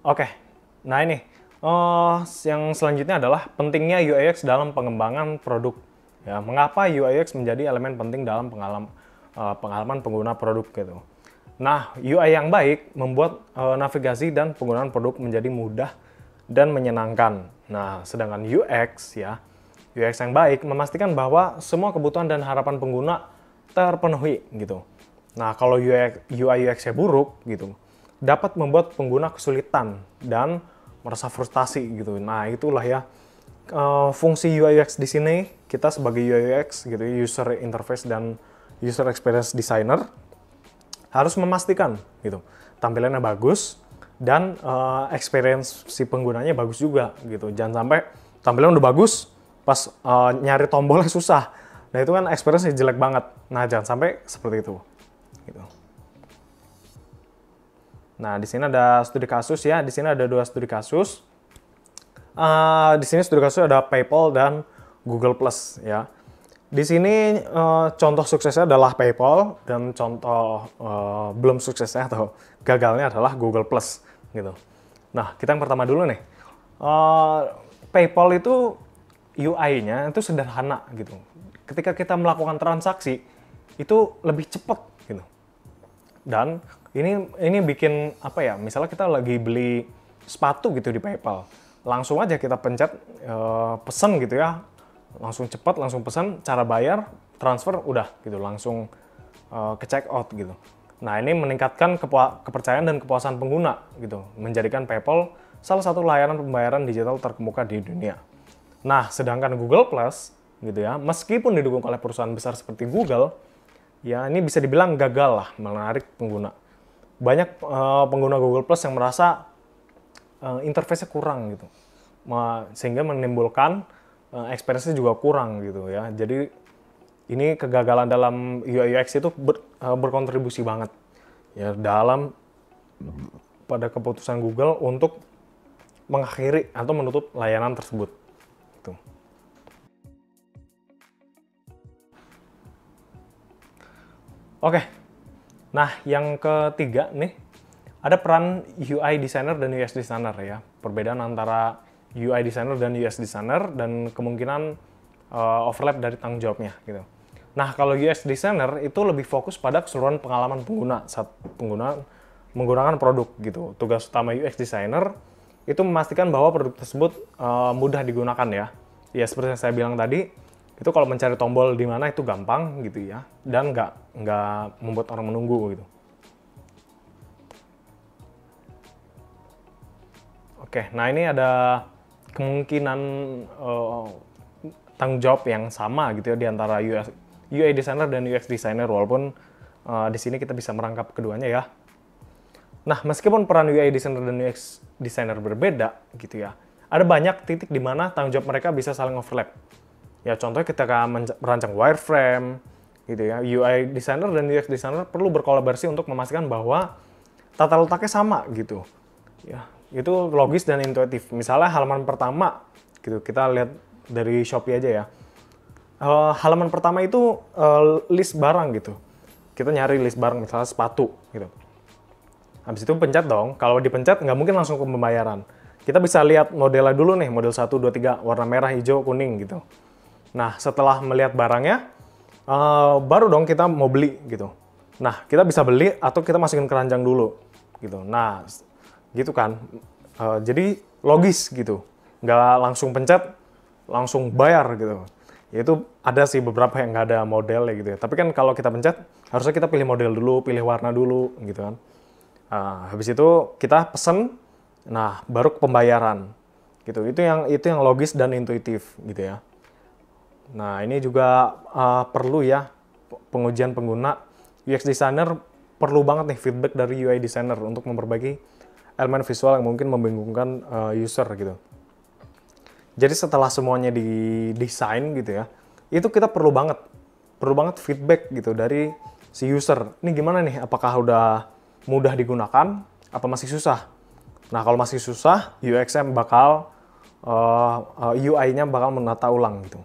Oke, nah ini yang selanjutnya adalah pentingnya UI UX dalam pengembangan produk. Ya, mengapa UI UX menjadi elemen penting dalam pengalaman pengguna produk gitu. Nah, UI yang baik membuat navigasi dan penggunaan produk menjadi mudah dan menyenangkan. Nah, sedangkan UX ya, UX yang baik memastikan bahwa semua kebutuhan dan harapan pengguna terpenuhi gitu. Nah, kalau UI UX-nya buruk gitu, dapat membuat pengguna kesulitan dan merasa frustasi gitu. Nah, itulah ya fungsi UI UX di sini. Kita sebagai UI UX gitu, user interface dan user experience designer harus memastikan gitu tampilannya bagus dan experience si penggunanya bagus juga gitu. Jangan sampai tampilan udah bagus pas nyari tombolnya susah. Nah, itu kan experience jelek banget. Nah, jangan sampai seperti itu gitu. Nah, di sini ada studi kasus ya. Di sini ada 2 studi kasus. Di sini studi kasus ada PayPal dan Google Plus ya. Di sini contoh suksesnya adalah PayPal dan contoh belum suksesnya atau gagalnya adalah Google Plus gitu. Nah, kita yang pertama dulu nih. PayPal itu UI-nya itu sederhana gitu. Ketika kita melakukan transaksi itu lebih cepat gitu. Dan ini bikin apa ya? Misalnya kita lagi beli sepatu gitu di PayPal, langsung aja kita pencet pesen gitu ya, langsung cepat, langsung pesan, cara bayar, transfer, udah gitu, langsung ke check out gitu. Nah, ini meningkatkan kepercayaan dan kepuasan pengguna gitu, menjadikan PayPal salah satu layanan pembayaran digital terkemuka di dunia. Nah, sedangkan Google Plus gitu ya, meskipun didukung oleh perusahaan besar seperti Google, ya ini bisa dibilang gagal lah menarik pengguna. Banyak pengguna Google Plus yang merasa interface-nya kurang gitu, sehingga menimbulkan experience-nya juga kurang gitu ya. Jadi ini kegagalan dalam UI UX itu berkontribusi banget ya dalam pada keputusan Google untuk mengakhiri atau menutup layanan tersebut. Gitu. Oke, nah yang ketiga nih, ada peran UI designer dan UX designer ya. Perbedaan antara UI designer dan UX designer dan kemungkinan overlap dari tanggung jawabnya gitu. Nah, kalau UX designer itu lebih fokus pada keseluruhan pengalaman pengguna saat pengguna menggunakan produk gitu. Tugas utama UX designer itu memastikan bahwa produk tersebut mudah digunakan ya. Ya seperti yang saya bilang tadi, itu kalau mencari tombol di mana itu gampang gitu ya, dan nggak membuat orang menunggu gitu. Oke, nah ini ada kemungkinan tanggung jawab yang sama gitu ya di antara UI designer dan UX designer, walaupun di sini kita bisa merangkap keduanya ya. Nah, meskipun peran UI designer dan UX designer berbeda gitu ya, ada banyak titik di mana tanggung jawab mereka bisa saling overlap. Ya contohnya ketika merancang wireframe gitu ya, UI designer dan UX designer perlu berkolaborasi untuk memastikan bahwa tata letaknya sama gitu. Ya, itu logis dan intuitif. Misalnya halaman pertama gitu, kita lihat dari Shopee aja ya. Halaman pertama itu list barang gitu. Kita nyari list barang misalnya sepatu gitu. Habis itu pencet dong. Kalau dipencet nggak mungkin langsung ke pembayaran. Kita bisa lihat modelnya dulu nih, model 1, 2, 3, warna merah, hijau, kuning gitu. Nah, setelah melihat barangnya, baru dong kita mau beli gitu. Nah, kita bisa beli atau kita masukin keranjang dulu gitu. Nah, gitu kan. Jadi logis gitu. Nggak langsung pencet, langsung bayar gitu. Yaitu ada sih beberapa yang nggak ada modelnya gitu ya. Tapi kan kalau kita pencet, harusnya kita pilih model dulu, pilih warna dulu gitu kan. Habis itu kita pesen, nah baru ke pembayaran gitu. Itu yang logis dan intuitif gitu ya. Nah, ini juga perlu ya pengujian pengguna. UX designer perlu banget nih feedback dari UI designer untuk memperbaiki elemen visual yang mungkin membingungkan user gitu. Jadi setelah semuanya didesain gitu ya, itu kita perlu banget feedback gitu dari si user. Ini gimana nih? Apakah udah mudah digunakan? Apa masih susah? Nah, kalau masih susah, UX-nya bakal UI-nya bakal menata ulang gitu.